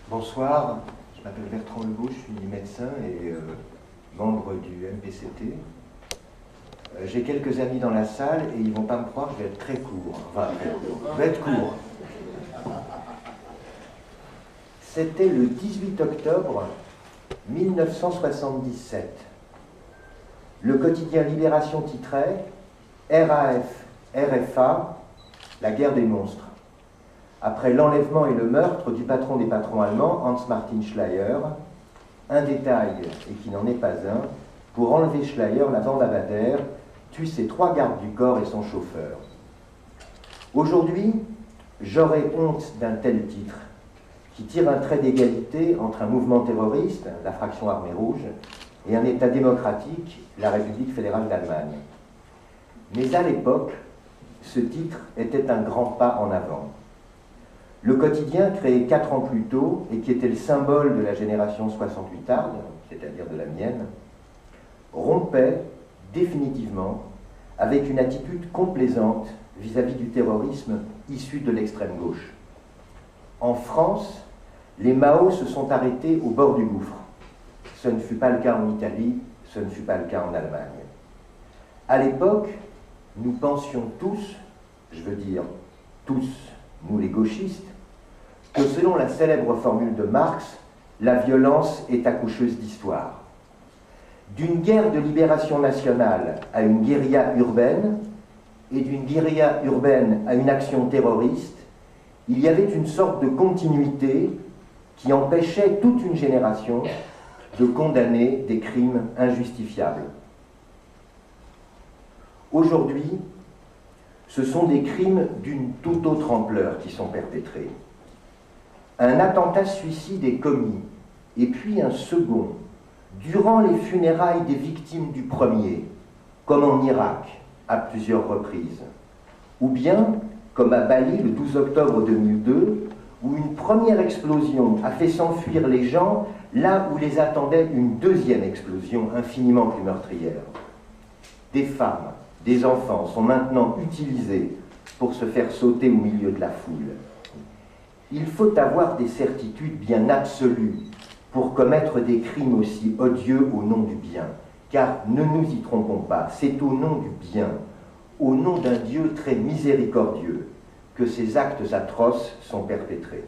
Bonsoir, je m'appelle Bertrand Legault, je suis médecin et membre du MPCT. J'ai quelques amis dans la salle et ils ne vont pas me croire, je vais être très court. Enfin, je vais être court. C'était le 18 octobre 1977. Le quotidien Libération titrait « RAF, RFA, la guerre des monstres ». Après l'enlèvement et le meurtre du patron des patrons allemands, Hans-Martin Schleyer, un détail, et qui n'en est pas un, pour enlever Schleyer, la bande à Bader tue ses 3 gardes du corps et son chauffeur. Aujourd'hui, j'aurais honte d'un tel titre, qui tire un trait d'égalité entre un mouvement terroriste, la fraction armée rouge, et un État démocratique, la République fédérale d'Allemagne. Mais à l'époque, ce titre était un grand pas en avant. Le quotidien, créé 4 ans plus tôt, et qui était le symbole de la génération 68arde, c'est-à-dire de la mienne, rompait définitivement avec une attitude complaisante vis-à-vis du terrorisme issu de l'extrême gauche. En France, les Mao se sont arrêtés au bord du gouffre. Ce ne fut pas le cas en Italie, ce ne fut pas le cas en Allemagne. À l'époque, nous pensions tous, je veux dire tous, nous les gauchistes, que selon la célèbre formule de Marx, la violence est accoucheuse d'histoire. D'une guerre de libération nationale à une guérilla urbaine, et d'une guérilla urbaine à une action terroriste, il y avait une sorte de continuité qui empêchait toute une génération de condamner des crimes injustifiables. Aujourd'hui, ce sont des crimes d'une toute autre ampleur qui sont perpétrés. Un attentat suicide est commis, et puis un second, durant les funérailles des victimes du premier, comme en Irak, à plusieurs reprises. Ou bien, comme à Bali le 12 octobre 2002, où une première explosion a fait s'enfuir les gens là où les attendait une deuxième explosion infiniment plus meurtrière. Des femmes, des enfants sont maintenant utilisés pour se faire sauter au milieu de la foule. Il faut avoir des certitudes bien absolues pour commettre des crimes aussi odieux au nom du bien. Car ne nous y trompons pas, c'est au nom du bien, au nom d'un Dieu très miséricordieux, que ces actes atroces sont perpétrés.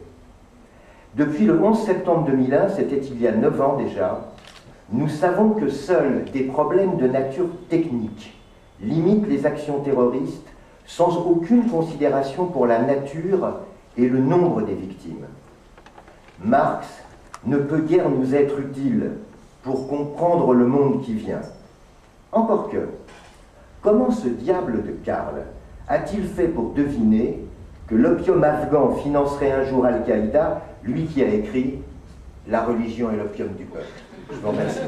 Depuis le 11 septembre 2001, c'était il y a 9 ans déjà, nous savons que seuls des problèmes de nature technique limitent les actions terroristes sans aucune considération pour la nature et le nombre des victimes. Marx ne peut guère nous être utile pour comprendre le monde qui vient. Encore que, comment ce diable de Karl a-t-il fait pour deviner que l'opium afghan financerait un jour Al-Qaïda, lui qui a écrit « La religion est l'opium du peuple ». Je vous remercie.